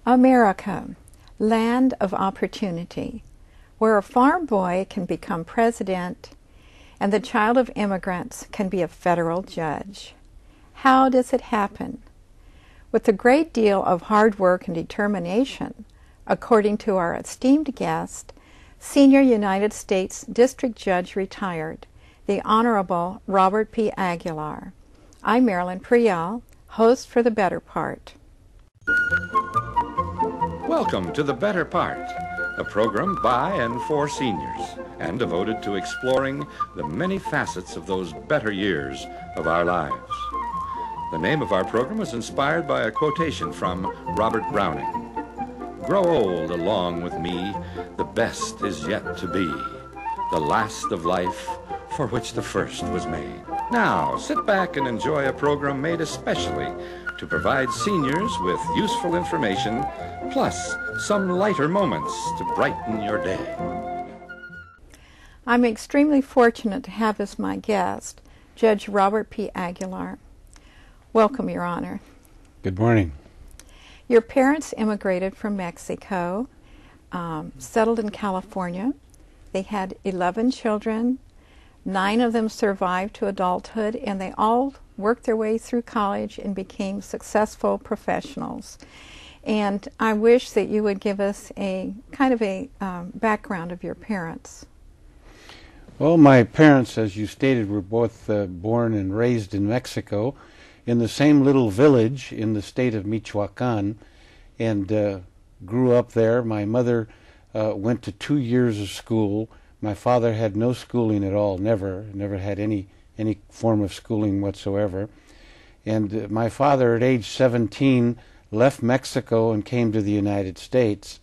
America, land of opportunity, where a farm boy can become president and the child of immigrants can be a federal judge. How does it happen? With a great deal of hard work and determination, according to our esteemed guest, Senior United States District Judge retired, the Honorable Robert P. Aguilar. I'm Marilyn Prial, host for The Better Part. Welcome to The Better Part, a program by and for seniors and devoted to exploring the many facets of those better years of our lives. The name of our program was inspired by a quotation from Robert Browning. "Grow old along with me, the best is yet to be, the last of life for which the first was made." Now, sit back and enjoy a program made especially to provide seniors with useful information, plus some lighter moments to brighten your day. I'm extremely fortunate to have as my guest Judge Robert P. Aguilar. Welcome, Your Honor. Good morning. Your parents immigrated from Mexico, settled in California. They had 11 children. 9 of them survived to adulthood, and they all worked their way through college and became successful professionals. And I wish that you would give us a kind of a background of your parents. Well, my parents, as you stated, were both born and raised in Mexico in the same little village in the state of Michoacan, and grew up there. My mother went to 2 years of school. My father had no schooling at all, never had any form of schooling whatsoever. And my father, at age 17, left Mexico and came to the United States.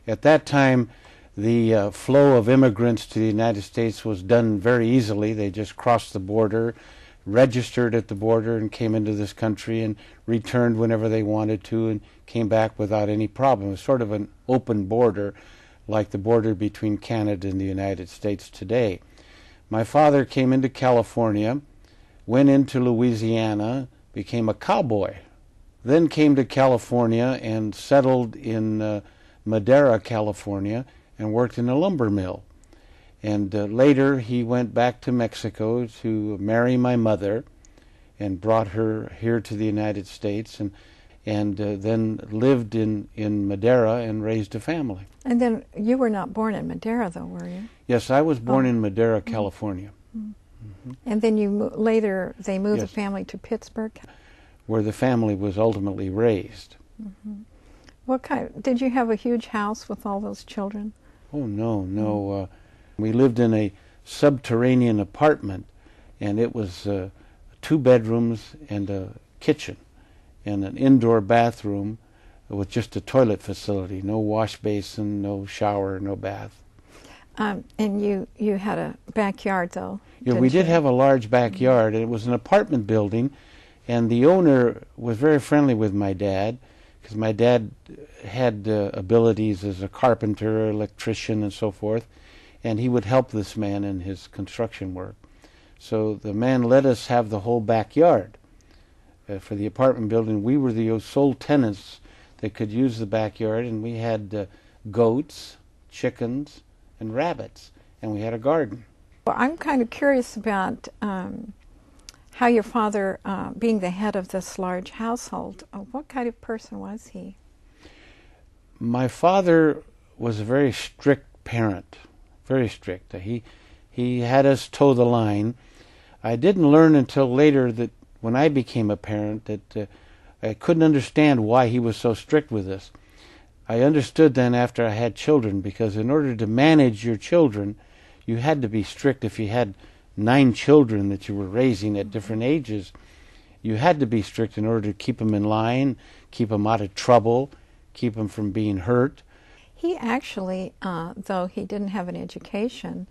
At that time, the flow of immigrants to the United States was done very easily. They just crossed the border, registered at the border, and came into this country and returned whenever they wanted to and came back without any problem. It was sort of an open border, like the border between Canada and the United States today. My father came into California, went into Louisiana, became a cowboy, then came to California and settled in Madera, California, and worked in a lumber mill. And later he went back to Mexico to marry my mother and brought her here to the United States, and then lived in Madera and raised a family. And then you were not born in Madera, though, were you? Yes, I was born in Madera, California. Mm-hmm. And then you later they moved the family to Pittsburgh, where the family was ultimately raised. Mm-hmm. What kind? Did you have a huge house with all those children? Oh no. We lived in a subterranean apartment, and it was 2 bedrooms and a kitchen and an indoor bathroom with just a toilet facility, no wash basin, no shower, no bath. And you had a backyard, though? Yeah, we did have a large backyard, and it was an apartment building, and the owner was very friendly with my dad, because my dad had abilities as a carpenter, electrician, and so forth, and he would help this man in his construction work. So the man let us have the whole backyard for the apartment building. We were the sole tenants that could use the backyard, and we had goats, chickens, and rabbits, and we had a garden. Well, I'm kind of curious about how your father, being the head of this large household, what kind of person was he? My father was a very strict parent, very strict. He had us toe the line. I didn't learn until later that when I became a parent that I couldn't understand why he was so strict with us. I understood then after I had children, because in order to manage your children, you had to be strict. If you had 9 children that you were raising at different ages, you had to be strict in order to keep them in line, keep them out of trouble, keep them from being hurt. He actually, though he didn't have an education,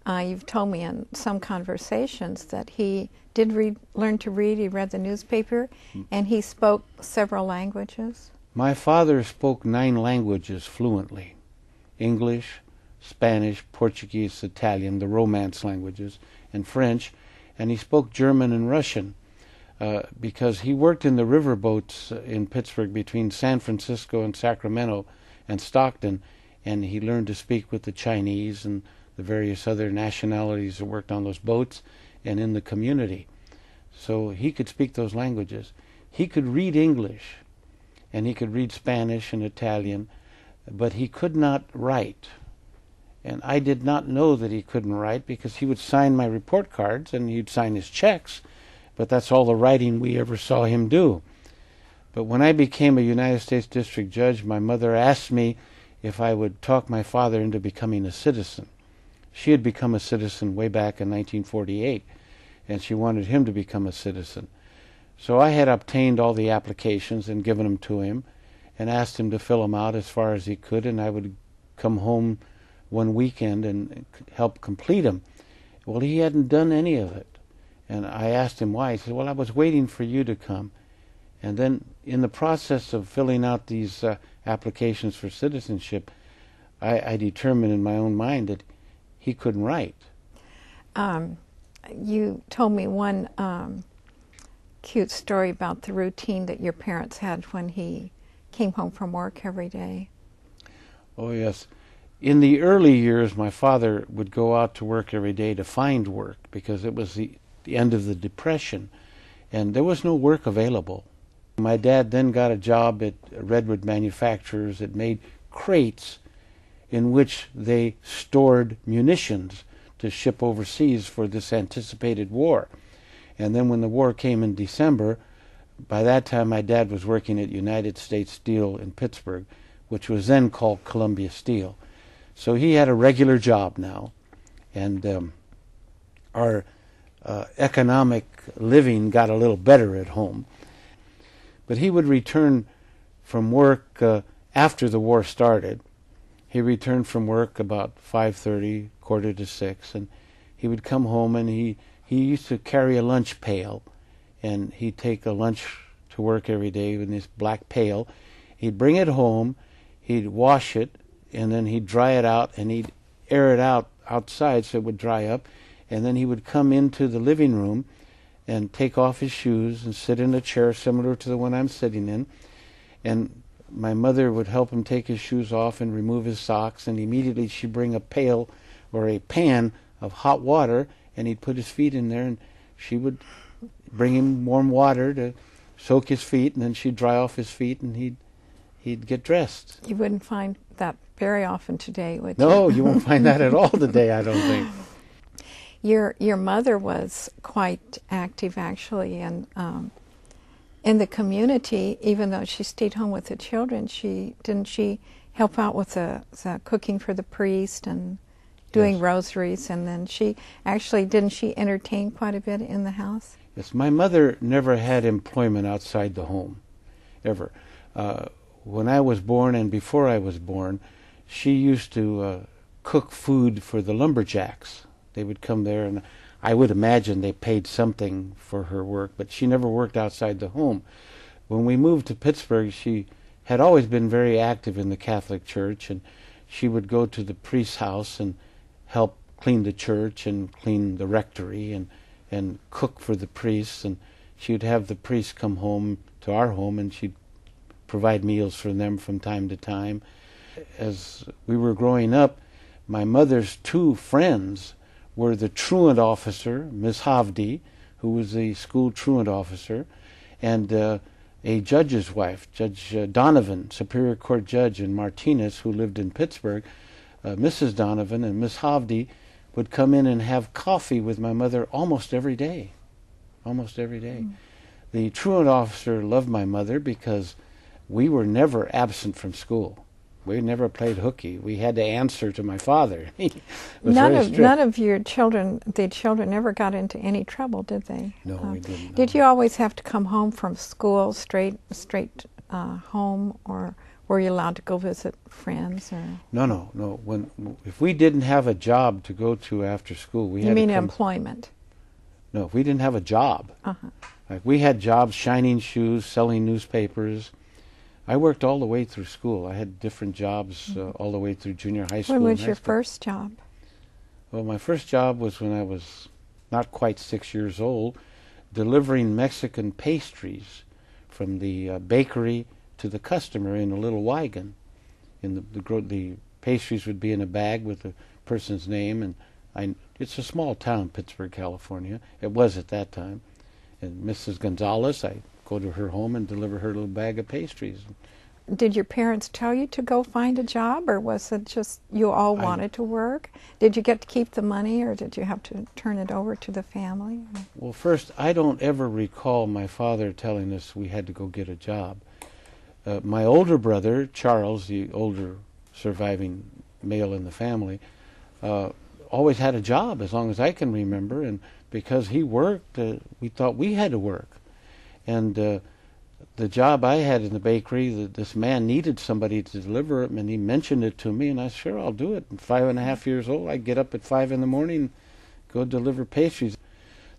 you've told me in some conversations that he did learn to read. He read the newspaper, and he spoke several languages. My father spoke 9 languages fluently: English, Spanish, Portuguese, Italian, the Romance languages, and French, and he spoke German and Russian. because he worked in the riverboats in Pittsburgh between San Francisco and Sacramento and Stockton, and he learned to speak with the Chinese and the various other nationalities that worked on those boats and in the community. So he could speak those languages. He could read English, and he could read Spanish and Italian, but he could not write. And I did not know that he couldn't write, because he would sign my report cards and he'd sign his checks, but that's all the writing we ever saw him do. But when I became a United States District Judge, my mother asked me if I would talk my father into becoming a citizen. She had become a citizen way back in 1948, and she wanted him to become a citizen. So I had obtained all the applications and given them to him and asked him to fill them out as far as he could, and I would come home one weekend and help complete them. Well, he hadn't done any of it. And I asked him why. He said, well, I was waiting for you to come. And then in the process of filling out these applications for citizenship, I determined in my own mind that he couldn't write. You told me one cute story about the routine that your parents had when he came home from work every day. Oh, yes. In the early years, my father would go out to work every day to find work, because it was the end of the Depression, and there was no work available. My dad then got a job at Redwood Manufacturers that made crates in which they stored munitions to ship overseas for this anticipated war. And then when the war came in December, by that time my dad was working at United States Steel in Pittsburgh, which was then called Columbia Steel. So he had a regular job now, and our economic living got a little better at home. But he would return from work after the war started. He returned from work about 5:30, 5:45, and he would come home, and he used to carry a lunch pail, and he'd take a lunch to work every day in this black pail. He'd bring it home, he'd wash it, and then he'd dry it out, and he'd air it out outside so it would dry up, and then he would come into the living room and take off his shoes and sit in a chair similar to the one I'm sitting in, and my mother would help him take his shoes off and remove his socks, and immediately she'd bring a pail or a pan of hot water, and he'd put his feet in there, and she would bring him warm water to soak his feet, and then she'd dry off his feet, and he'd get dressed. You wouldn't find that very often today, would you? No, you won't find that at all today, I don't think. Your mother was quite active, actually, and in the community. Even though she stayed home with the children, didn't she help out with the cooking for the priest and doing Yes. rosaries? And then didn't she entertain quite a bit in the house? Yes, my mother never had employment outside the home, ever. When I was born and before I was born, she used to cook food for the lumberjacks. They would come there, and I would imagine they paid something for her work, but she never worked outside the home. When we moved to Pittsburgh, she had always been very active in the Catholic Church, and she would go to the priest's house and help clean the church and clean the rectory and cook for the priests, and she would have the priests come home to our home, and she'd provide meals for them from time to time. As we were growing up, my mother's two friends were the truant officer, Miss Havdi, who was the school truant officer, and a judge's wife, Judge Donovan, Superior Court Judge in Martinez, who lived in Pittsburgh. Mrs. Donovan and Miss Havdi would come in and have coffee with my mother almost every day. Almost every day. The truant officer loved my mother because we were never absent from school. We never played hooky. We had to answer to my father. He was very strict. None of your children, the children, never got into any trouble, did they? No, we didn't. No. Did you always have to come home from school straight home, or were you allowed to go visit friends? Or? No. If we didn't have a job to go to after school, we had to come. You mean employment? No, if we didn't have a job. Like we had jobs shining shoes, selling newspapers. I worked all the way through school. I had different jobs all the way through junior high school. When was your first job? Well, my first job was when I was not quite 6 years old, delivering Mexican pastries from the bakery to the customer in a little wagon. The pastries would be in a bag with the person's name, and it's a small town, Pittsburgh, California. It was at that time. And Mrs. Gonzalez, I go to her home and deliver her little bag of pastries. Did your parents tell you to go find a job, or was it just you all wanted to work? Did you get to keep the money, or did you have to turn it over to the family? Well, first, I don't ever recall my father telling us we had to go get a job. My older brother, Charles, the older surviving male in the family, always had a job as long as I can remember, and because he worked, we thought we had to work. And the job I had in the bakery, this man needed somebody to deliver it, and he mentioned it to me, and I said, sure, I'll do it. At 5.5 years old, I'd get up at 5 in the morning, go deliver pastries.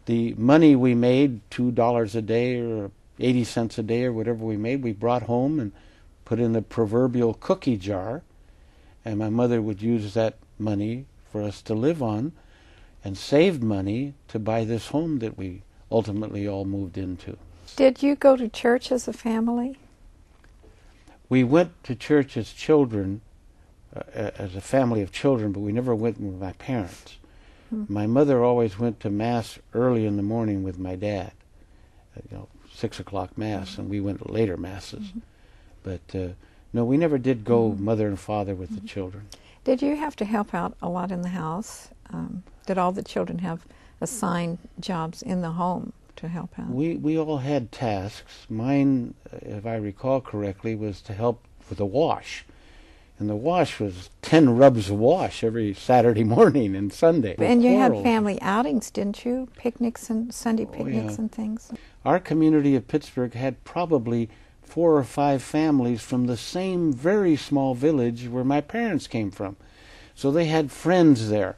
The money we made, $2 a day or 80 cents a day or whatever we made, we brought home and put in the proverbial cookie jar, and my mother would use that money for us to live on, and saved money to buy this home that we ultimately all moved into. Did you go to church as a family? We went to church as children, as a family of children, but we never went with my parents. My mother always went to Mass early in the morning with my dad, 6 o'clock Mass, and we went later Masses. But no, we never did go mother and father with the children. Did you have to help out a lot in the house? Did all the children have assigned jobs in the home to help out? We all had tasks. Mine, if I recall correctly, was to help with the wash. And the wash was 10 rubs of wash every Saturday morning and Sunday. And you had family outings, didn't you? Picnics and Sunday picnics and things. Our community of Pittsburgh had probably 4 or 5 families from the same very small village where my parents came from. So they had friends there.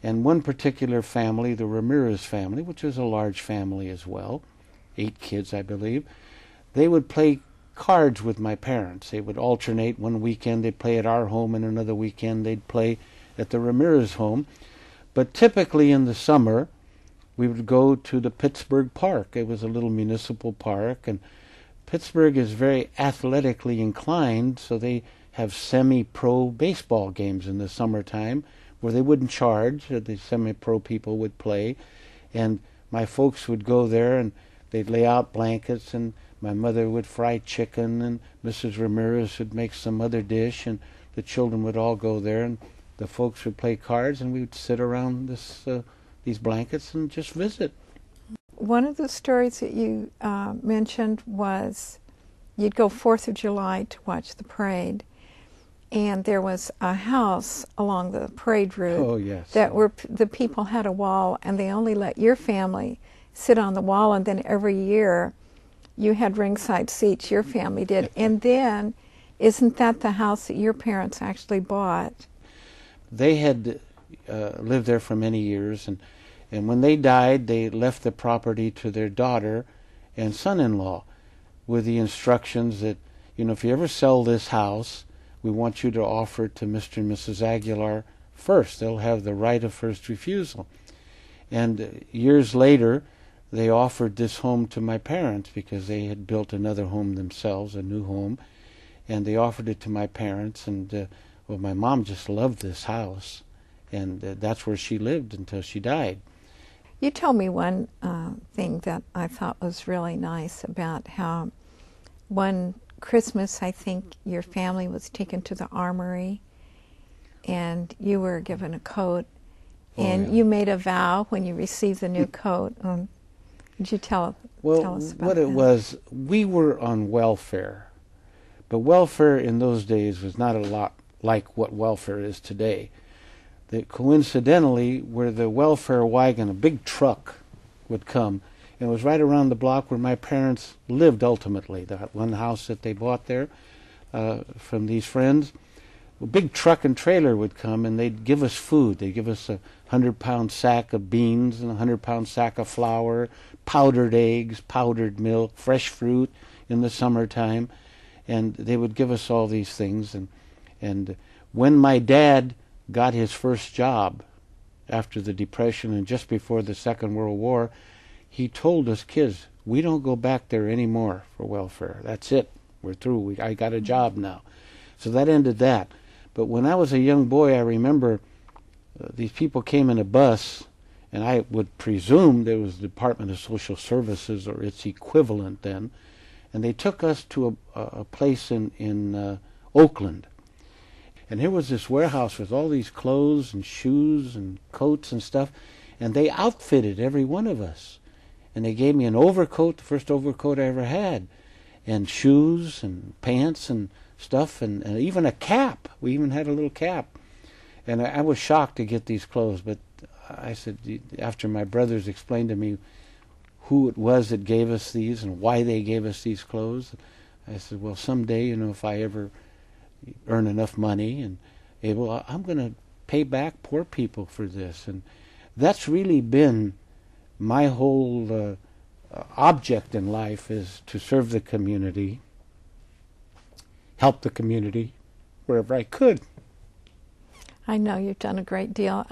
And one particular family, the Ramirez family, which was a large family as well, 8 kids, I believe, they would play cards with my parents. They would alternate. One weekend they'd play at our home, and another weekend they'd play at the Ramirez home. But typically in the summer, we would go to the Pittsburgh Park. It was a little municipal park, and Pittsburgh is very athletically inclined, so they have semi-pro baseball games in the summertime where they wouldn't charge. The semi-pro people would play, and my folks would go there, and they'd lay out blankets, and my mother would fry chicken, and Mrs. Ramirez would make some other dish, and the children would all go there, and the folks would play cards, and we would sit around these blankets and just visit. One of the stories that you mentioned was you'd go 4th of July to watch the parade, and there was a house along the parade route that where the people had a wall, and they only let your family sit on the wall, and then every year you had ringside seats, your family did. And then, isn't that the house that your parents actually bought? They had lived there for many years, and when they died, they left the property to their daughter and son-in-law with the instructions that, if you ever sell this house, we want you to offer it to Mr. and Mrs. Aguilar first. They'll have the right of first refusal. And years later, they offered this home to my parents because they had built another home themselves, a new home, and they offered it to my parents, and my mom just loved this house, and that's where she lived until she died. You told me one thing that I thought was really nice about how one Christmas, I think, your family was taken to the armory, and you were given a coat, and you made a vow when you received the new coat. Would you tell us about that? What it was, we were on welfare, but welfare in those days was not a lot like what welfare is today. That coincidentally, where the welfare wagon, a big truck, would come, and it was right around the block where my parents lived ultimately, that one house that they bought there from these friends. A big truck and trailer would come, and they'd give us food. They'd give us a 100-pound sack of beans and a 100-pound sack of flour, powdered eggs, powdered milk, fresh fruit in the summertime, and they would give us all these things. And when my dad got his first job after the Depression and just before the Second World War, he told us kids, we don't go back there anymore for welfare. That's it. We're through. I got a job now. So that ended that. But when I was a young boy, I remember these people came in a bus, and I would presume there was the Department of Social Services or its equivalent then, and they took us to a place in Oakland. And here was this warehouse with all these clothes and shoes and coats and stuff, and they outfitted every one of us. And they gave me an overcoat, the first overcoat I ever had, and shoes and pants and stuff, and even a cap. We even had a little cap. And I was shocked to get these clothes, but I said, after my brothers explained to me who it was that gave us these and why they gave us these clothes, I said, well, someday, if I ever earn enough money and able, I'm going to pay back poor people for this. And that's really been my whole object in life, is to serve the community, help the community wherever I could. I know you've done a great deal.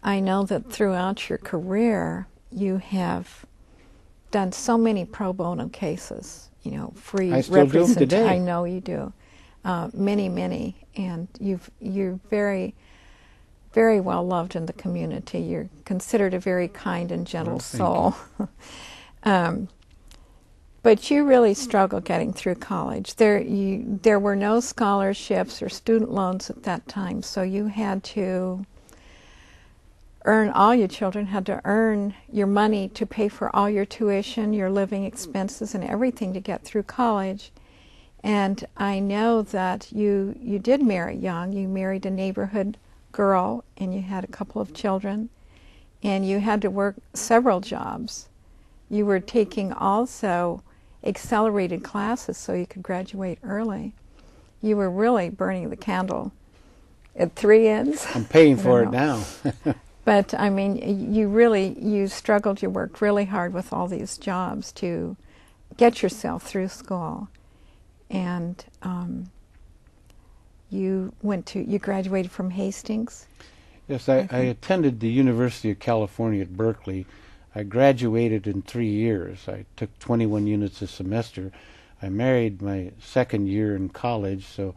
I know that throughout your career you have done so many pro bono cases, free I still do them today. I know you do. Many, and you're very, very well loved in the community. You're considered a very kind and gentle soul. But you really struggled getting through college. There were no scholarships or student loans at that time, so you had to all your children had to earn your money to pay for all your tuition, your living expenses, and everything to get through college. And I know that you did marry young. You married a neighborhood girl, and you had a couple of children, and you had to work several jobs. You were taking also accelerated classes so you could graduate early. You were really burning the candle at three ends. I'm paying for it now. But I mean, you struggled, you worked really hard with all these jobs to get yourself through school. And you graduated from Hastings? Yes, I attended the University of California at Berkeley. I graduated in 3 years. I took 21 units a semester. I married my second year in college, so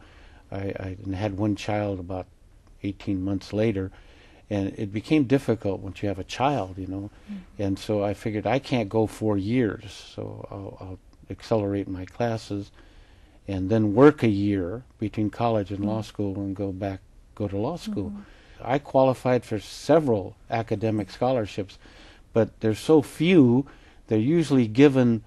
I had one child about 18 months later. And it became difficult once you have a child, Mm-hmm. And so I figured I can't go 4 years, so I'll accelerate my classes and then work a year between college and law school and go to law school. Mm-hmm. I qualified for several academic scholarships, but there's so few, they're usually given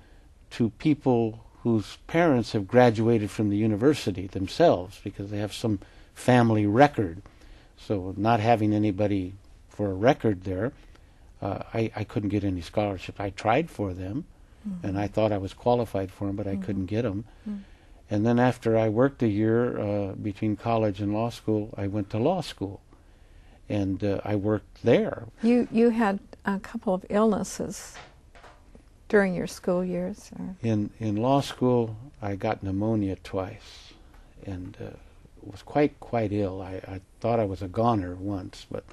to people whose parents have graduated from the university themselves because they have some family record. So not having anybody for a record there, I couldn't get any scholarships. I tried for them, and I thought I was qualified for them, but I couldn't get them. And then after I worked a year between college and law school, I went to law school, and I worked there. You had a couple of illnesses during your school years? Or? In law school, I got pneumonia twice, and was quite ill. I thought I was a goner once, but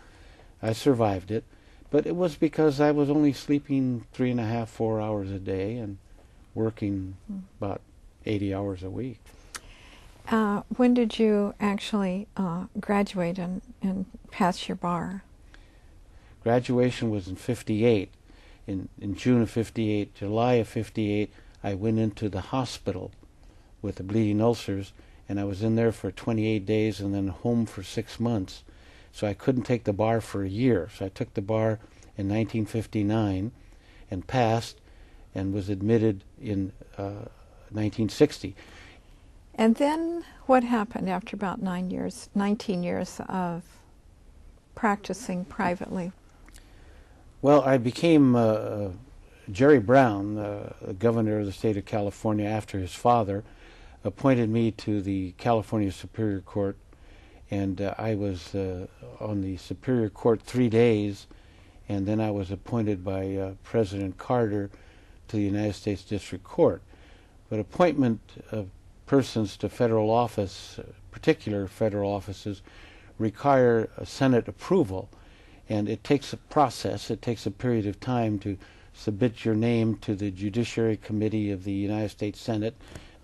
I survived it. But it was because I was only sleeping 3.5, 4 hours a day and working about 80 hours a week. When did you actually graduate and pass your bar? Graduation was in 58. In June of 58, July of 58, I went into the hospital with the bleeding ulcers, and I was in there for 28 days and then home for 6 months. So I couldn't take the bar for a year. So I took the bar in 1959 and passed and was admitted in 1960. And then what happened after about 19 years of practicing privately? Well, I became Jerry Brown, the governor of the state of California, after his father, appointed me to the California Superior Court, and I was on the Superior Court 3 days, and then I was appointed by President Carter to the United States District Court. But appointment of persons to federal office, particular federal offices, require a Senate approval, and it takes a process, it takes a period of time to submit your name to the Judiciary Committee of the United States Senate.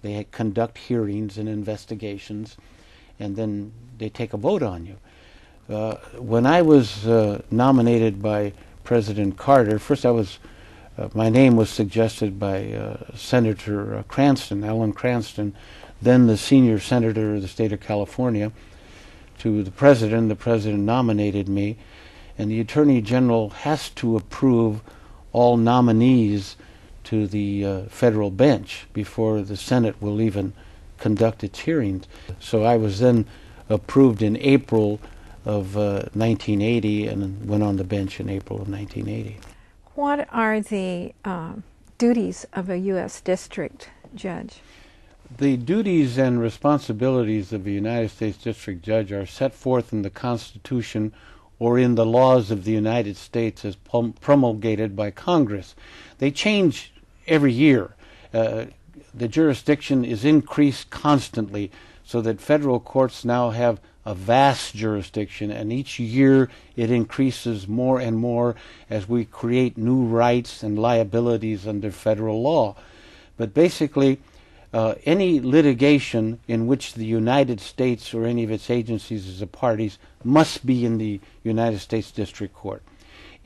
They conduct hearings and investigations, and then they take a vote on you. When I was nominated by President Carter, first my name was suggested by Senator Cranston, Alan Cranston, then the senior senator of the state of California, to the president. The president nominated me, and the Attorney General has to approve all nominees to the federal bench before the Senate will even conduct its hearings. So I was then approved in April of 1980 and went on the bench in April of 1980. What are the duties of a U.S. district judge? The duties and responsibilities of a United States district judge are set forth in the Constitution or in the laws of the United States as promulgated by Congress. They change every year. The jurisdiction is increased constantly, so that federal courts now have a vast jurisdiction, and each year it increases more and more as we create new rights and liabilities under federal law. But basically, any litigation in which the United States or any of its agencies as a parties must be in the United States District Court.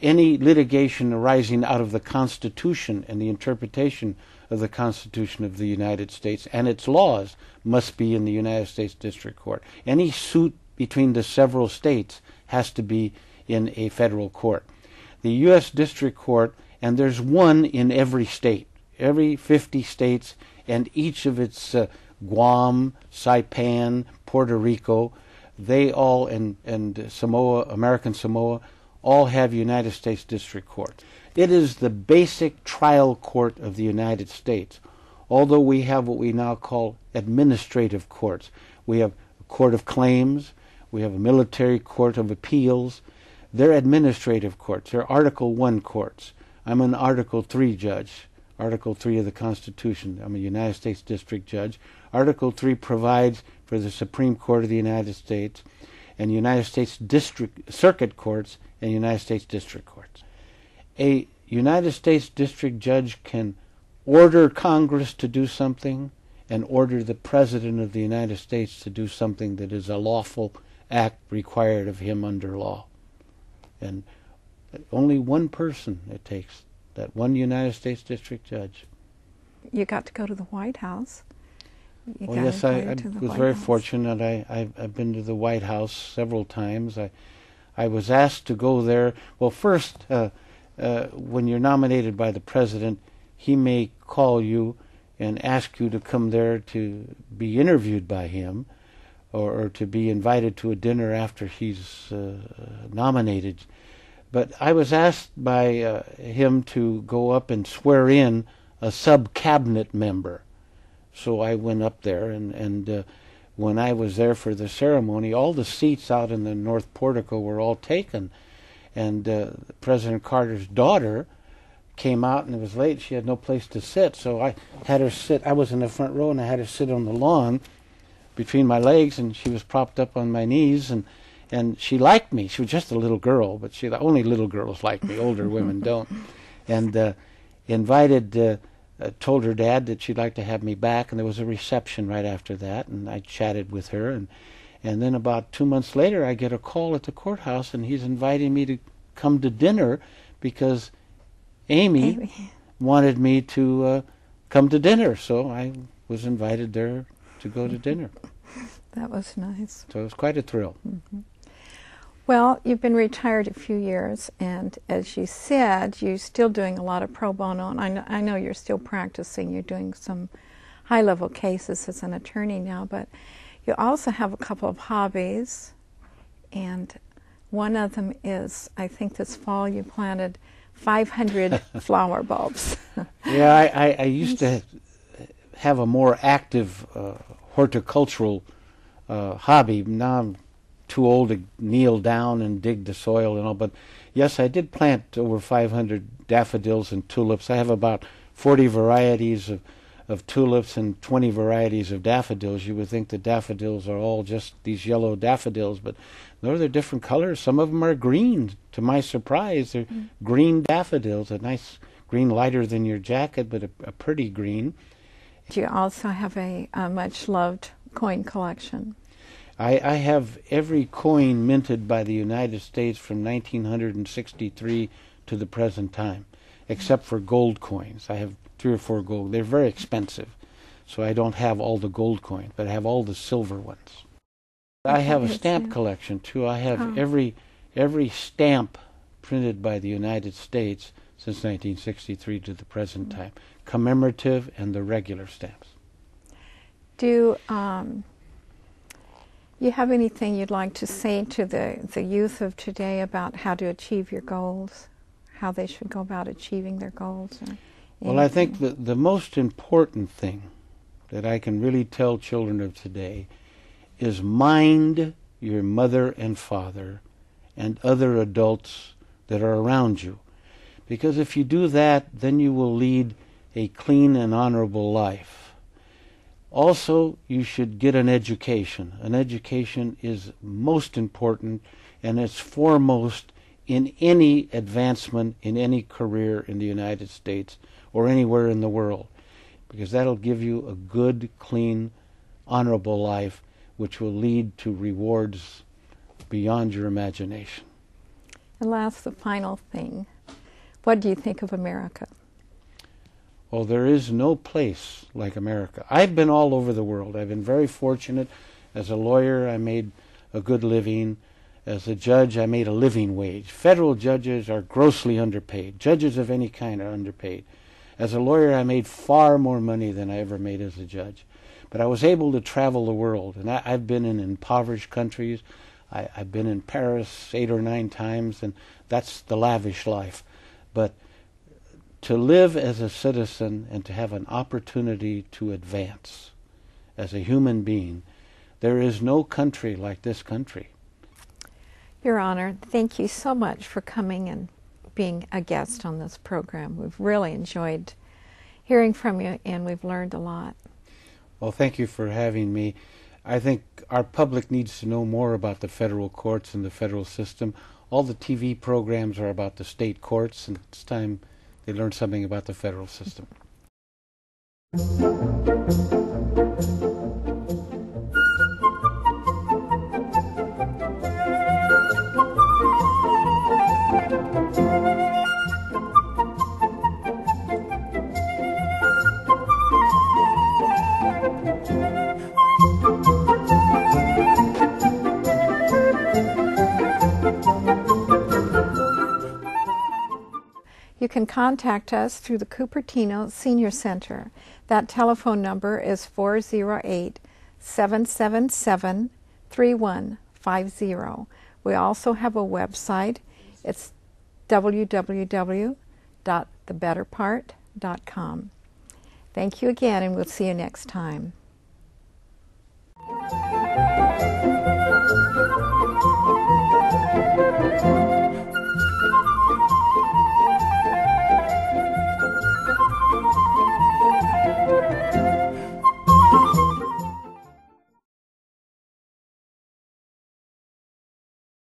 Any litigation arising out of the Constitution and the interpretation of the Constitution of the United States and its laws must be in the United States District Court. Any suit between the several states has to be in a federal court. The U.S. District Court, and there's one in every state, every 50 states, and each of its Guam, Saipan, Puerto Rico, they all, and Samoa, American Samoa, all have United States District Courts. It is the basic trial court of the United States, although we have what we now call administrative courts. We have a court of claims, we have a military court of appeals. They're administrative courts. They're Article I courts. I'm an Article III judge, Article III of the Constitution. I'm a United States District Judge. Article III provides for the Supreme Court of the United States and United States District Circuit Courts and United States District Courts. A United States District Judge can order Congress to do something and order the President of the United States to do something that is a lawful act required of him under law. And only one person it takes, that one United States District Judge. You got to go to the White House. Well, yes, I was very fortunate. I've been to the White House several times. I was asked to go there. Well, first, when you're nominated by the President, he may call you and ask you to come there to be interviewed by him, or to be invited to a dinner after he's nominated. But I was asked by him to go up and swear in a sub-cabinet member. So I went up there, and when I was there for the ceremony, all the seats out in the North Portico were all taken. And President Carter's daughter came out, and it was late. She had no place to sit, so I had her sit. I was in the front row, and I had her sit on the lawn between my legs, and she was propped up on my knees, and she liked me. She was just a little girl, but only little girls like me. Older women don't. And told her dad that she'd like to have me back, and there was a reception right after that, and I chatted with her, and then about 2 months later I get a call at the courthouse, and he's inviting me to come to dinner because Amy wanted me to come to dinner, so I was invited there to go to dinner. That was nice. So it was quite a thrill. Mm-hmm. Well, you've been retired a few years, and as you said, you're still doing a lot of pro bono, and I know you're still practicing. You're doing some high-level cases as an attorney now, but you also have a couple of hobbies, and one of them is, I think this fall you planted 500 flower bulbs. Yeah, I used to have a more active horticultural hobby. Now I'm too old to kneel down and dig the soil and all, but yes, I did plant over 500 daffodils and tulips. I have about 40 varieties of tulips and 20 varieties of daffodils. You would think the daffodils are all just these yellow daffodils, but no, they're different colors. Some of them are green. To my surprise, they're green daffodils, a nice green lighter than your jacket, but a pretty green. Do you also have a much-loved coin collection? I have every coin minted by the United States from 1963 to the present time, except for gold coins. I have 3 or 4 gold. They're very expensive, so I don't have all the gold coins, but I have all the silver ones. I have a stamp collection, too. I have every stamp printed by the United States since 1963 to the present time, commemorative and the regular stamps. Do you have anything you'd like to say to the youth of today about how to achieve your goals, how they should go about achieving their goals? Well, I think the most important thing that I can really tell children of today is mind your mother and father and other adults that are around you. Because if you do that, then you will lead a clean and honorable life. Also, you should get an education. An education is most important, and it's foremost in any advancement in any career in the United States or anywhere in the world, because that'll give you a good, clean, honorable life, which will lead to rewards beyond your imagination. And last, the final thing. What do you think of America? Well, there is no place like America. I've been all over the world. I've been very fortunate. As a lawyer, I made a good living. As a judge, I made a living wage. Federal judges are grossly underpaid. Judges of any kind are underpaid. As a lawyer, I made far more money than I ever made as a judge. But I was able to travel the world, and I've been in impoverished countries. I've been in Paris 8 or 9 times, and that's the lavish life. But to live as a citizen and to have an opportunity to advance as a human being, there is no country like this country. Your Honor, thank you so much for coming and being a guest on this program. We've really enjoyed hearing from you, and we've learned a lot. Well, thank you for having me. I think our public needs to know more about the federal courts and the federal system. All the TV programs are about the state courts, and it's time they learn something about the federal system. You can contact us through the Cupertino Senior Center. That telephone number is 408-777-3150. We also have a website. It's www.thebetterpart.com. Thank you again, and we'll see you next time.